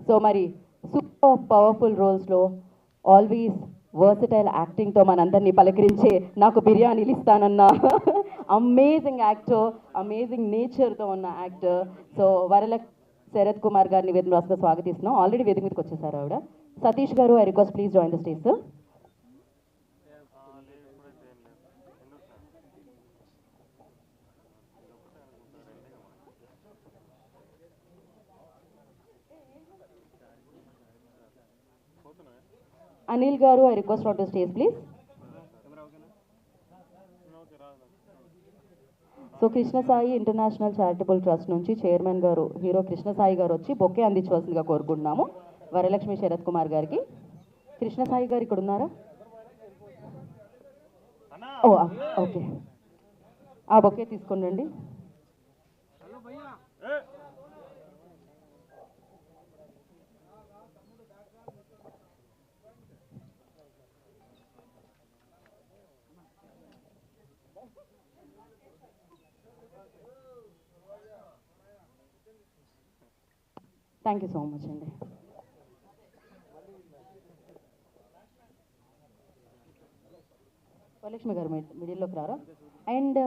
So మరి super powerful రోల్స్లో always versatile యాక్టింగ్తో మనందరినీ పలకరించే నాకు బిర్యానీలు ఇస్తానన్న అమేజింగ్ యాక్టర్, అమేజింగ్ నేచర్తో ఉన్న యాక్టర్. సో వరలక్ శరత్ కుమార్ గారిని వేదిక రాసుగా స్వాగతిస్తున్నాం. ఆల్రెడీ వేదిక మీదకి వచ్చేసారు ఆవిడ. సతీష్ గారు, I request please join the stage sir. Anil గారు, I request on the stage please. So Krishnasai international charitable trust నుంచి చైర్మన్ గారు హీరో కృష్ణసాయి గారు వచ్చి బొకే అందించవలసిందిగా కోరుకుంటున్నాము వరలక్ష్మి శరత్ కుమార్ గారికి. కృష్ణసాయి గారు ఇక్కడ ఉన్నారా? ఓ ఓకే, ఆ బొకే తీసుకుని రండి. థ్యాంక్ యూ సో మచ్ అండి. వరలక్ష్మి గారు మిడిల్లోకి రారా? And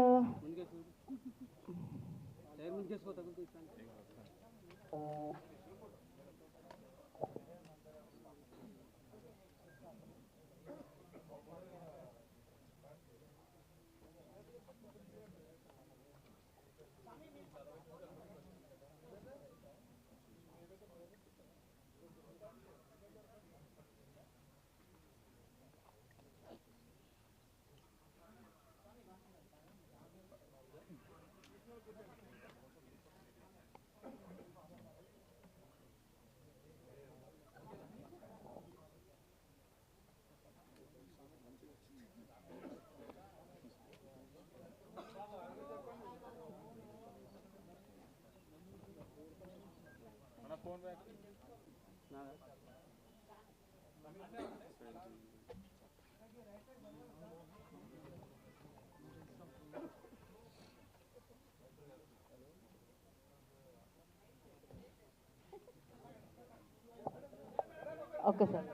okay sir.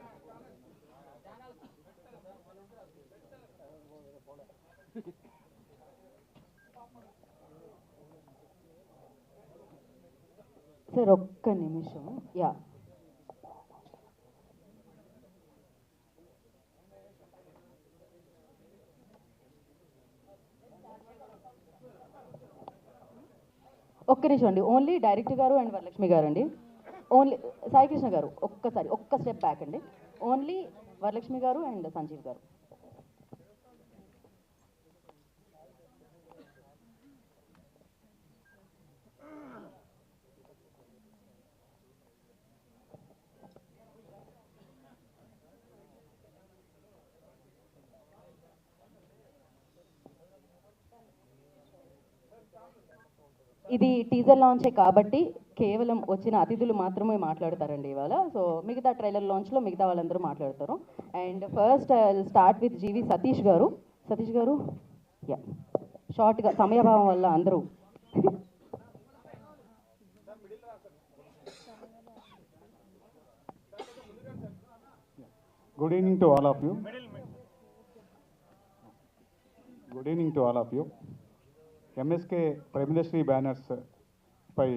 సార్ ఒక్క నిమిషం. యా, ఒక్క నిమిషం అండి. ఓన్లీ డైరెక్టర్ గారు అండ్ వరలక్ష్మి గారు అండి. ఓన్లీ సాయికృష్ణ గారు ఒక్కసారి ఒక్క స్టెప్ బ్యాక్ అండి. ఓన్లీ వరలక్ష్మి గారు అండ్ సంజీవ్ గారు. ఇది టీజర్ లాంచే కాబట్టి కేవలం వచ్చిన అతిథులు మాత్రమే మాట్లాడతారండి ఇవాళ. సో మిగతా ట్రైలర్ లాంచ్లో మిగతా వాళ్ళందరూ మాట్లాడతారు. అండ్ ఫస్ట్ స్టార్ట్ విత్ జీవి సతీష్ గారు. సతీష్ గారు, యా, షార్ట్గా సమయభావం వల్ల అందరూ. Good evening to all of you. Good evening to all of you. MSK Premadasri banners పై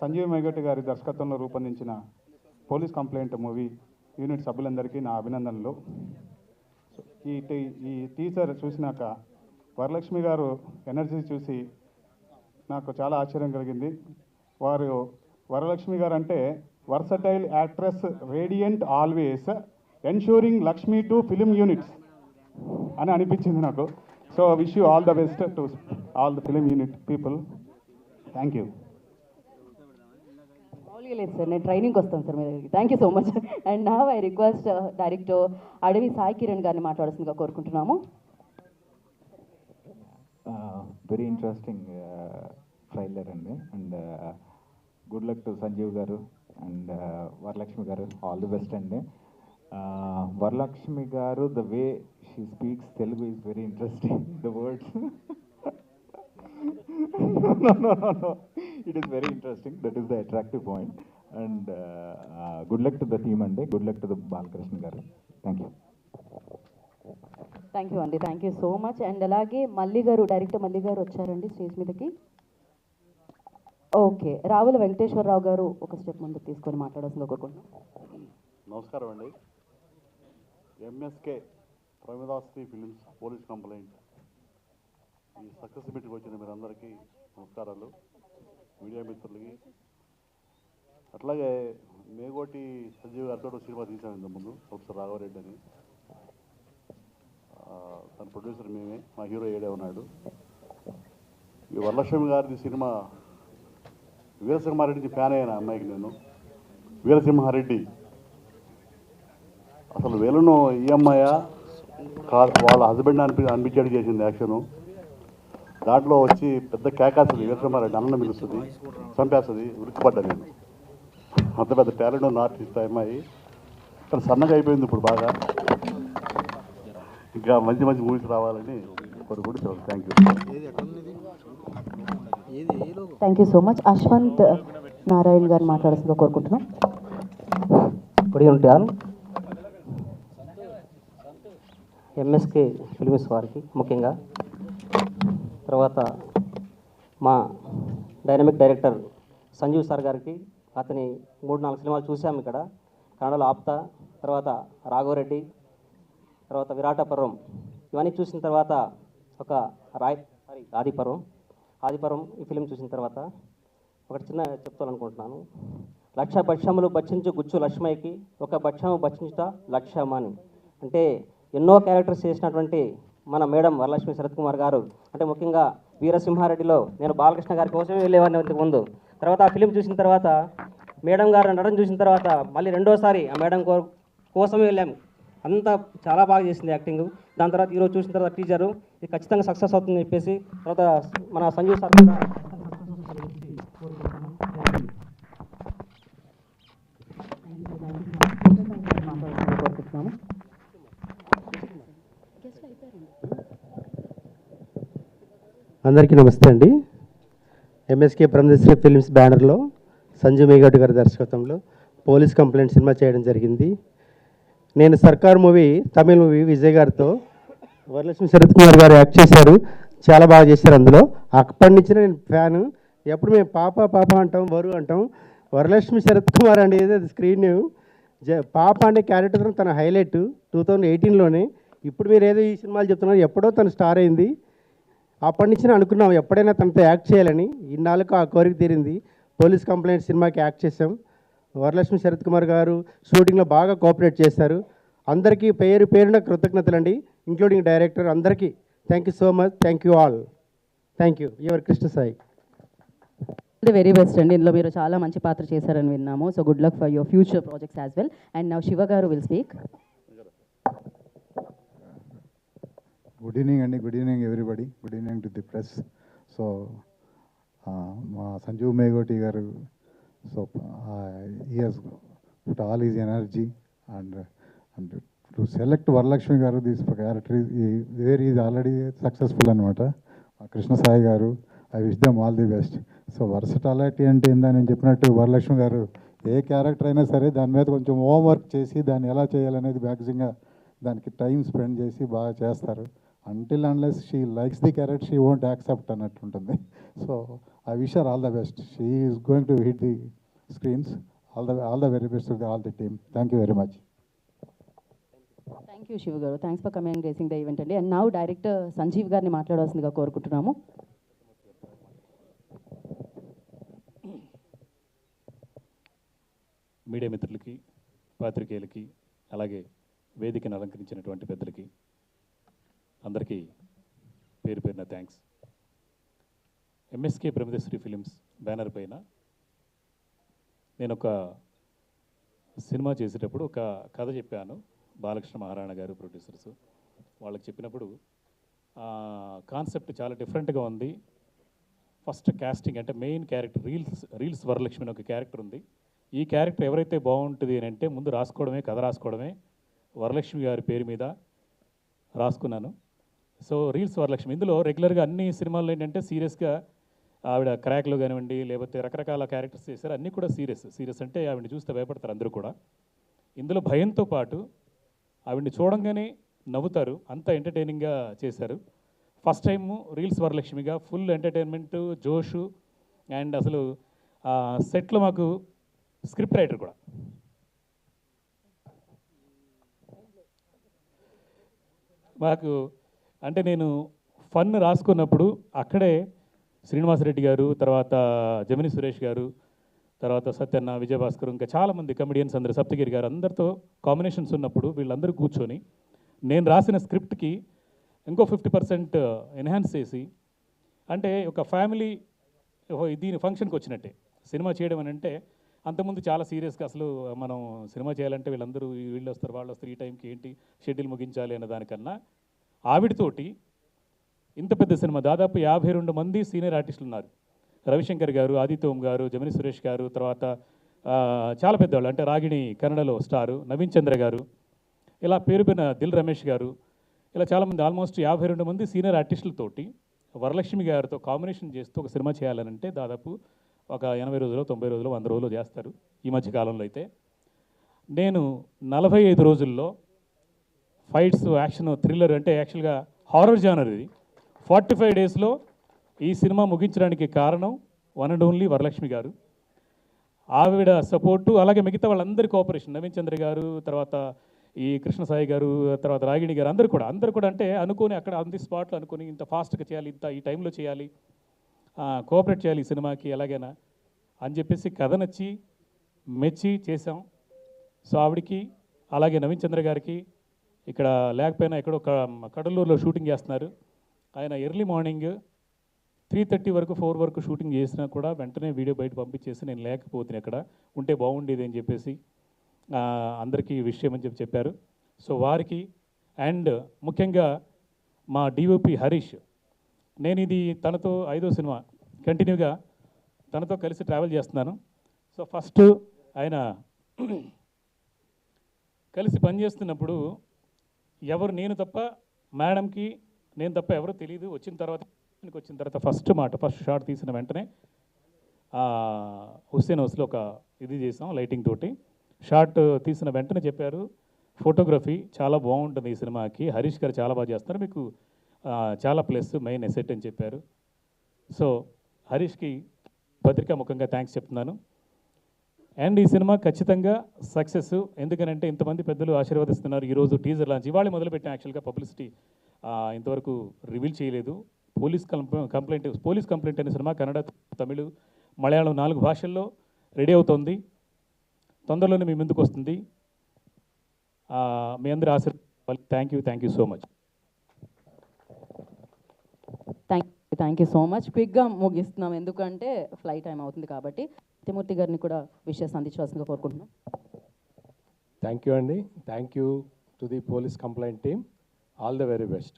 సంజీవ్ మేగట్ గారి దర్శకత్వంలో రూపొందించిన పోలీస్ కంప్లైంట్ మూవీ యూనిట్ సభ్యులందరికీ నా అభినందనలు. ఈ టీజర్ చూసినాక వరలక్ష్మి గారు ఎనర్జీ చూసి నాకు చాలా ఆశ్చర్యం కలిగింది. వారు వరలక్ష్మి గారు అంటే versatile actress, radiant always, ensuring Lakshmi to film units అని అనిపించింది నాకు. So wish you all the best to all the film unit people. Thank you. మామూలుగా లేదు సార్, నేను ట్రైనింగ్కి వస్తాను సార్ మీ దగ్గరికి. Thank you so much. And నా I request director Adavi Sai Kiran గారిని మాట్లాడాల్సిందిగా కోరుకుంటున్నాము. వెరీ ఇంట్రెస్టింగ్ ట్రైలర్ అండి. And good luck to Sanjeev garu and Varalakshmi గారు, ఆల్ ది బెస్ట్ అండి. వరలక్ష్మి గారు, the way she speaks Telugu is very interesting. The words no, it is very interesting. That is the attractive point. And good luck to the team అండి, good luck to the Balakrishna గారు. Thank you. Thank you అండి, thank you so much. And అలాగే మల్లి గారు, director మల్లి గారు వచ్చారండి stage మీదకి. Okay, Ravula Venkateswararao గారు ఒక స్టెప్ ముందుకు తీసుకొని మాట్లాడాల్సిందిగా కోరుకుంటున్నాం. నమస్కారం అండి. ఎంఎస్కే ప్రమిదాశ్రీ ఫిలిమ్స్ పోలీస్ కంప్లైంట్ ఈ సక్సెస్ మీట్కి వచ్చిన మీరందరికీ నమస్కారాలు, మీడియా మిత్రులకి. అట్లాగే మేగోటి సంజీవ్ గారితో సినిమా తీసాను ఇంతకుముందు, ప్రొఫెసర్ రాఘవరెడ్డి అని. తన ప్రొడ్యూసర్ మేమే, మా హీరో ఏడే ఉన్నాడు. ఈ వరలక్ష్మి గారిది సినిమా వీరసింహారెడ్డి ఫ్యాన్ అయిన అమ్మాయికి నేను. వీరసింహారెడ్డి అసలు వీళ్ళను ఈ అమ్మాయ కాదు, వాళ్ళ హస్బెండ్ అనిపించేది చేసింది యాక్షను. దాంట్లో వచ్చి పెద్ద కేకాస్తుంది, వీరసింహారెడ్డి అన్నం పిలుస్తుంది, చంపేస్తుంది, ఉరికిపడ్డా నేను. అంత పెద్ద టాలెంట్ ఉన్న ఆర్టిస్ట్ అమ్మాయి, కానీ సన్నగా అయిపోయింది ఇప్పుడు బాగా. ఇంకా మంచి మంచి మూవీస్ రావాలని కోరుకుంటూ సెలవు. Thank you. Thank you so much. Ashwanth Narayana garu మాట్లాడాల్సిందిగా కోరుకుంటున్నాం. Good evening all. MSK films వారికి ముఖ్యంగా, తర్వాత మా డైనమిక్ డైరెక్టర్ సంజీవ్ సార్ గారికి, అతని 3-4 సినిమాలు చూసాము ఇక్కడ కన్నడలో, ఆప్తా, తర్వాత రాఘవరెడ్డి, తర్వాత విరాటపర్వం, ఇవన్నీ చూసిన తర్వాత ఒక ఆదిపర్వం ఈ ఫిలిం చూసిన తర్వాత ఒకటి చిన్న చెప్తాననుకుంటున్నాను. లక్ష భక్ష్యములు భక్షించు గుచ్చు లక్ష్మయ్యకి ఒక భక్ష్యము భక్షించుట లక్ష్యమని. అంటే ఎన్నో క్యారెక్టర్స్ చేసినటువంటి మన మేడం వరలక్ష్మి శరత్ కుమార్ గారు, అంటే ముఖ్యంగా వీరసింహారెడ్డిలో నేను బాలకృష్ణ గారి కోసమే వెళ్ళేవాడిని ఇంతకు ముందు. తర్వాత ఆ ఫిలిం చూసిన తర్వాత మేడం గారు నడడం చూసిన తర్వాత మళ్ళీ రెండోసారి ఆ మేడం కోసమే వెళ్ళాము. అంతా చాలా బాగా చేసింది యాక్టింగ్. దాని తర్వాత ఈరోజు చూసిన తర్వాత టీచరు ఇది ఖచ్చితంగా సక్సెస్ అవుతుందని చెప్పేసి, తర్వాత మన సంజీవ్ సార్ కూడా అందరికీ నమస్తే అండి. ఎంఎస్కే ప్రమిదాశ్రీ ఫిల్మ్స్ బ్యానర్లో సంజయ్ మేఘాటి గారి దర్శకత్వంలో పోలీస్ కంప్లైంట్ సినిమా చేయడం జరిగింది. నేను సర్కార్ మూవీ, తమిళ మూవీ విజయ్ గారితో వరలక్ష్మి శరత్ కుమార్ గారు యాక్ట్ చేశారు, చాలా బాగా చేశారు అందులో. అప్పటి నుంచి నేను ఫ్యాను. ఎప్పుడు మేము పాప అంటాం, వరు అంటాం. వరలక్ష్మి శరత్ కుమార్ అంటే ఏదైతే స్క్రీన్ పాప అనే క్యారెక్టర్ తన హైలైట్ 2018లోనే. ఇప్పుడు మీరు ఏదో ఈ సినిమాలు చెప్తున్నారు, ఎప్పుడో తను స్టార్ అయింది. అప్పటి నుంచి అనుకున్నాం ఎప్పుడైనా తనతో యాక్ట్ చేయాలని. ఇన్నాళ్ళకు ఆ కోరిక తీరింది. పోలీస్ కంప్లైంట్ సినిమాకి యాక్ట్ చేసాం. వరలక్ష్మి శరత్ కుమార్ గారు షూటింగ్లో బాగా కోఆపరేట్ చేశారు. అందరికీ పేరున కృతజ్ఞతలండి, ఇంక్లూడింగ్ డైరెక్టర్ అందరికీ. Thank you so much, thank you all. Thank you. Your Krishna Sai. The very best అండి. ఇందులో మీరు చాలా మంచి పాత్ర చేశారని విన్నాము. So good luck for your future projects as well. And now Shiva గారు విల్ స్పీక్. గుడ్ ఈవినింగ్ అండి. Good evening everybody. Good evening to the press. So మా సంజీవ్ మేఘోటి గారు, so he has put all his energy and to select Varalakshmi గారు this character where is already successful అనమాట. కృష్ణ సాయి గారు, I wish them all the best. So versatility అంటే ఏందని నేను చెప్పినట్టు వరలక్ష్మి గారు ఏ క్యారెక్టర్ అయినా సరే దాని మీద కొంచెం హోంవర్క్ చేసి దాన్ని ఎలా చేయాలనేది మ్యాక్సిమంగా దానికి టైం స్పెండ్ చేసి బాగా చేస్తారు. until unless she likes the character, she won't accept అన్నట్టు ఉంటుంది. So I wish her all the best. She is going to hit the screens. All the very best to all the team. Thank you very much. Thank you Shiva గారు. Thanks for coming and gracing the event అండి. And now director Sanjeev గారిని మాట్లాడాల్సిందిగా కోరుకుంటున్నాము. Media మిత్రులకి, పాత్రికేయులకి, అలాగే వేదికను అలంకరించినటువంటి పెద్దలకి అందరికీ పేరు పేరున థ్యాంక్స్. ఎంఎస్కే ప్రమిదాశ్రీ ఫిలిమ్స్ బ్యానర్ పైన నేను ఒక సినిమా చేసేటప్పుడు ఒక కథ చెప్పాను. బాలకృష్ణ మహారాణా గారు ప్రొడ్యూసర్స్ వాళ్ళకి చెప్పినప్పుడు కాన్సెప్ట్ చాలా డిఫరెంట్గా ఉంది. ఫస్ట్ కాస్టింగ్ అంటే మెయిన్ క్యారెక్టర్ రీల్స్ వరలక్ష్మి అని ఒక క్యారెక్టర్ ఉంది. ఈ క్యారెక్టర్ ఎవరైతే బాగుంటుంది అని అంటే ముందు రాసుకోవడమే, కథ రాసుకోవడమే, వరలక్ష్మి గారి పేరు మీద రాసుకున్నాను. సో రీల్స్ వరలక్ష్మి ఇందులో రెగ్యులర్గా అన్ని సినిమాల్లో ఏంటంటే సీరియస్గా ఆవిడ క్రాక్లో కానివ్వండి, లేకపోతే రకరకాల క్యారెక్టర్స్ చేశారు. అన్నీ కూడా సీరియస్ అంటే ఆవిడని చూస్తే భయపడతారు అందరూ కూడా. ఇందులో భయంతో పాటు ఆవిడని చూడంగానే నవ్వుతారు, అంత ఎంటర్టైనింగ్గా చేశారు. ఫస్ట్ టైము రీల్స్ వరలక్ష్మిగా ఫుల్ ఎంటర్టైన్మెంట్, జోషు. అండ్ అసలు సెట్లో మాకు స్క్రిప్ట్ రైటర్ కూడా మాకు అంటే నేను ఫన్ రాసుకున్నప్పుడు అక్కడే శ్రీనివాసరెడ్డి గారు, తర్వాత జమిని సురేష్ గారు, తర్వాత సత్యన్న, విజయభాస్కర్, ఇంకా చాలామంది కమెడియన్స్ అందరూ, సప్తగిరి గారు, అందరితో కాంబినేషన్స్ ఉన్నప్పుడు వీళ్ళందరూ కూర్చొని నేను రాసిన స్క్రిప్ట్కి ఇంకో 50% ఎన్హాన్స్ చేసి, అంటే ఒక ఫ్యామిలీ దీని ఫంక్షన్కి వచ్చినట్టే సినిమా చేయడం అని అంటే, అంతకుముందు చాలా సీరియస్గా అసలు మనం సినిమా చేయాలంటే వీళ్ళందరూ వీళ్ళు వస్తారు, వాళ్ళు వస్తారు, ఈ టైంకి ఏంటి షెడ్యూల్ ముగించాలి అనే దానికన్నా ఆవిడతోటి ఇంత పెద్ద సినిమా దాదాపు 52 మంది సీనియర్ ఆర్టిస్టులు ఉన్నారు. రవిశంకర్ గారు, ఆదిత్యం గారు, జమిని సురేష్ గారు, తర్వాత చాలా పెద్దవాళ్ళు అంటే రాగిణి కన్నడలో స్టారు, నవీన్ చంద్ర గారు, ఇలా పేరుపైన దిల్ రమేష్ గారు, ఇలా చాలామంది ఆల్మోస్ట్ 52 మంది సీనియర్ ఆర్టిస్టులతోటి వరలక్ష్మి గారితో కాంబినేషన్ చేస్తూ ఒక సినిమా చేయాలనంటే దాదాపు ఒక 80 రోజులు, 90 రోజులు, 100 రోజులు చేస్తారు ఈ మధ్య కాలంలో అయితే. నేను 45 రోజుల్లో ఫైట్స్, యాక్షన్, థ్రిల్లర్ అంటే యాక్చువల్గా హారర్ జానర్ ఇది 45 డేస్లో ఈ సినిమా ముగించడానికి కారణం వన్ అండ్ ఓన్లీ వరలక్ష్మి గారు. ఆవిడ సపోర్టు, అలాగే మిగతా వాళ్ళందరి కోఆపరేషన్, నవీన్ చంద్ర గారు, తర్వాత ఈ కృష్ణసాయి గారు, తర్వాత రాగిణి గారు, అందరూ కూడా అంటే అనుకొని అక్కడ ఆన్ ది స్పాట్లో అనుకొని ఇంత ఫాస్ట్గా చేయాలి, ఇంత ఈ టైంలో చేయాలి, కోఆపరేట్ చేయాలి ఈ సినిమాకి ఎలాగైనా అని చెప్పేసి కథ నచ్చి మెచ్చి చేసాం. సో ఆవిడికి, అలాగే నవీన్ చంద్ర గారికి, ఇక్కడ లేకపోయినా ఎక్కడో కడలూరులో షూటింగ్ చేస్తున్నారు. ఆయన ఎర్లీ మార్నింగ్ 3:30 వరకు 4 వరకు షూటింగ్ చేసినా కూడా వెంటనే వీడియో బయట పంపించేసి నేను లేకపోతున్నాను, ఎక్కడ ఉంటే బాగుండేది అని చెప్పేసి అందరికీ విషయం అని చెప్పారు. సో వారికి, అండ్ ముఖ్యంగా మా డిఓపి హరీష్, నేను ఇది తనతో 5వ సినిమా కంటిన్యూగా తనతో కలిసి ట్రావెల్ చేస్తున్నాను. సో ఫస్ట్ ఆయన కలిసి పనిచేస్తున్నప్పుడు ఎవరు నేను తప్ప, మేడంకి నేను తప్ప ఎవరో తెలియదు. వచ్చిన తర్వాత ఫస్ట్ షాట్ తీసిన వెంటనే హుస్సేన్ హౌస్లో ఒక ఇది చేసాం లైటింగ్ తోటి. షాట్ తీసిన వెంటనే చెప్పారు, ఫోటోగ్రఫీ చాలా బాగుంటుంది ఈ సినిమాకి, హరీష్ గారు చాలా బాగా చేస్తున్నారు, మీకు చాలా ప్లస్ మెయిన్ ఎసెట్ అని చెప్పారు. సో హరీష్కి పత్రికా ముఖంగా థ్యాంక్స్ చెప్తున్నాను. అండ్ ఈ సినిమా ఖచ్చితంగా సక్సెస్, ఎందుకనంటే ఇంతమంది పెద్దలు ఆశీర్వదిస్తున్నారు. ఈరోజు టీజర్ లాంచ్ ఇవాళ మొదలుపెట్టిన, యాక్చువల్గా పబ్లిసిటీ ఇంతవరకు రివీల్ చేయలేదు. పోలీస్ కంప్లైంట్ అనే సినిమా కన్నడ, తమిళ, మలయాళం 4 భాషల్లో రెడీ అవుతోంది. తొందరలోనే మీ ముందుకు వస్తుంది. మీ అందరి ఆశీర్వాదాలు. Thank you so much. Thank you so much. క్విక్గా ముగిస్తున్నాం, ఎందుకంటే ఫ్లైట్ టైం అవుతుంది కాబట్టి. తిమూర్తి గారిని కూడా విషయాలు అందించవలసిందిగా కోరుకుంటున్నాం. థ్యాంక్ యూ అండి. Thank you to the police complaint team. All the very best.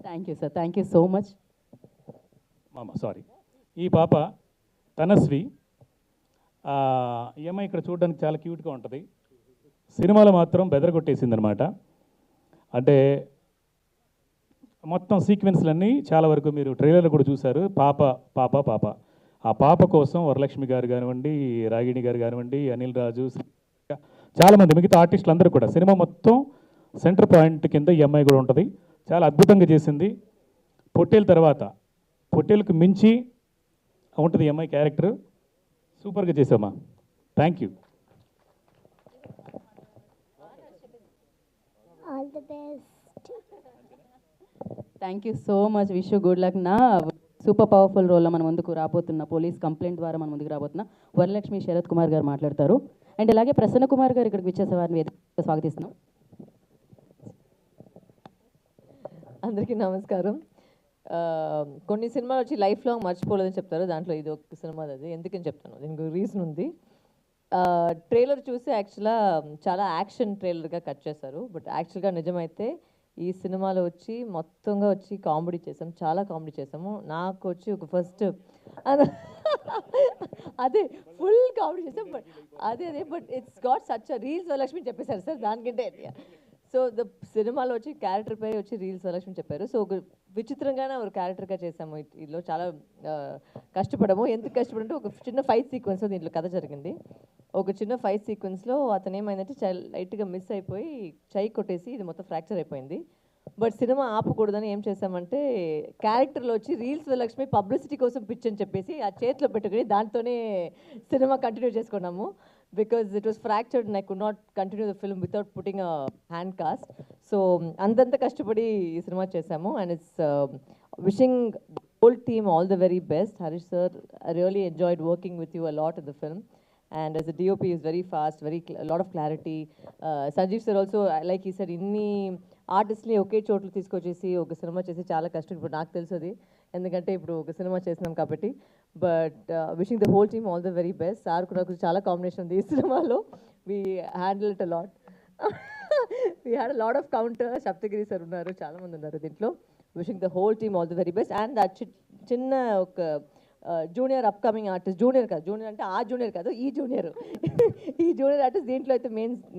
Thank you sir, thank you so much. Sorry, ఈ పాప తనస్వి, ఈ అమ్మాయి ఇక్కడ చూడడానికి చాలా క్యూట్గా ఉంటుంది, సినిమాలో మాత్రం బెదరగొట్టేసింది అనమాట. అంటే మొత్తం సీక్వెన్స్లన్నీ చాలా వరకు మీరు ట్రైలర్లో కూడా చూశారు. పాప ఆ పాప కోసం వరలక్ష్మి గారు కానివ్వండి, రాగిణి గారు కానివ్వండి, అనిల్ రాజు, చాలామంది మిగతా ఆర్టిస్టులు అందరూ కూడా సినిమా మొత్తం సెంటర్ పాయింట్ కింద ఈ అమ్మాయి కూడా ఉంటుంది. చాలా అద్భుతంగా చేసింది. పొట్టేలకు మించి ఉంటుంది ఈ అమ్మాయి క్యారెక్టర్. సూపర్గా చేసామా. Thank you. All the best. Thank you so much. Wish you good luck. నా సూపర్ పవర్ఫుల్ రోల్లో మన ముందుకు రాబోతున్న, పోలీస్ కంప్లైంట్ ద్వారా మన ముందుకు రాబోతున్న వరలక్ష్మి శరత్ కుమార్ గారు మాట్లాడతారు. అండ్ అలాగే ప్రసన్న కుమార్ గారు ఇక్కడికి విచ్చేసే వారిని స్వాగతిస్తున్నాం. అందరికీ నమస్కారం. కొన్ని సినిమాలు వచ్చి లైఫ్ లాంగ్ మర్చిపోలేదని చెప్తారు, దాంట్లో ఇది ఒక సినిమా. అది ఎందుకని చెప్తాను, దీనికి రీజన్ ఉంది. ట్రైలర్ చూసి యాక్చువల్గా చాలా యాక్షన్ ట్రైలర్గా కట్ చేశారు, బట్ యాక్చువల్గా నిజమైతే ఈ సినిమాలో వచ్చి మొత్తంగా వచ్చి కామెడీ చేసాం, చాలా కామెడీ చేసాము. నాకు వచ్చి ఒక ఫస్ట్ అదే ఫుల్ కామెడీ చేసాం, బట్ అదే but it's got such reels Varalakshmi చెప్పేశారు సార్, దానికంటే సో ద సినిమాలో వచ్చి క్యారెక్టర్ పేరు వచ్చి రీల్స్ వరలక్ష్మి చెప్పారు. సో ఒక విచిత్రంగానే ఒక క్యారెక్టర్గా చేసాము. ఇందులో చాలా కష్టపడము. ఎందుకు కష్టపడంటే ఒక చిన్న ఫైట్ సీక్వెన్స్ దీంట్లో కథ జరిగింది. ఒక చిన్న ఫైట్ సీక్వెన్స్లో అతను ఏమైందంటే లైట్గా మిస్ అయిపోయి చెయ్యి కొట్టేసి ఇది మొత్తం ఫ్రాక్చర్ అయిపోయింది. బట్ సినిమా ఆపకూడదని ఏం చేసామంటే క్యారెక్టర్లో వచ్చి రీల్స్ వరలక్ష్మి పబ్లిసిటీ కోసం పిచ్ అని చెప్పేసి ఆ చేతిలో పెట్టుకుని దాంతోనే సినిమా కంటిన్యూ చేసుకున్నాము. Because it was fractured and I could not continue the film without putting a hand cost. So అంతంత కష్టపడి ఈ సినిమా చేశాము. And it's wishing whole team all the very best. Harish sir, I really enjoyed working with you a lot in the film. And as a DOP is very fast, a lot of clarity. Sanjeev sir also, like he said, inni ఆర్టిస్ట్ని ఒకే చోట్ల తీసుకొచ్చేసి ఒక cinema చేసి చాలా కష్టం. ఇప్పుడు నాకు తెలుసు అది, ఎందుకంటే ఇప్పుడు ఒక సినిమా చేసినాం కాబట్టి. But wishing the whole team all the very best. Sir కూడా నాకు చాలా కాంబినేషన్ ఉంది ఈ సినిమాలో. We handle it a lot. We had a lot of counter. Saptagiri sir ఉన్నారు, చాలామంది ఉన్నారు దీంట్లో. Wishing the whole team all the very best. And చిన్న ఒక జూనియర్ అప్కమింగ్ ఆర్టిస్ట్, జూనియర్ కాదు, జూనియర్ అంటే ఆ జూనియర్ కాదు, ఈ జూనియర్ ఈ జూనియర్ ఆర్టిస్ట్ దీంట్లో అయితే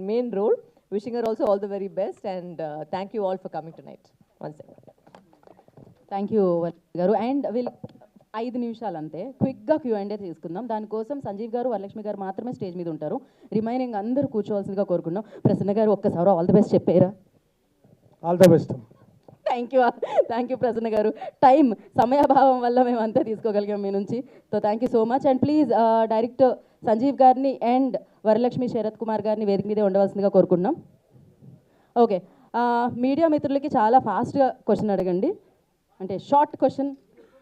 main role. Wishing her also all the very best. And thank you all for coming tonight. One second. Thank you garu. And వీళ్ళు 5 నిమిషాలు అంతే, క్విక్గా Q&A తీసుకుందాం. దానికోసం సంజీవ్ గారు, వరలక్ష్మి గారు మాత్రమే స్టేజ్ మీద ఉంటారు. రిమైనింగ్ అందరూ కూర్చోవాల్సిందిగా కోరుకున్నాం. ప్రసన్న గారు ఒక్కసారి ఆల్ ద బెస్ట్ చెప్పారా? All the best. Thank you Prasanna garu. సమయాభావం వల్ల మేము అంతా తీసుకోగలిగాం మీ నుంచి. So thank you so much. And please director Sanjeev గారిని అండ్ వరలక్ష్మి శరత్ కుమార్ గారిని వేదిక మీదే ఉండవలసిందిగా కోరుకుంటున్నాం. ఓకే, మీడియా మిత్రులకి చాలా ఫాస్ట్గా క్వశ్చన్ అడగండి, అంటే షార్ట్ క్వశ్చన్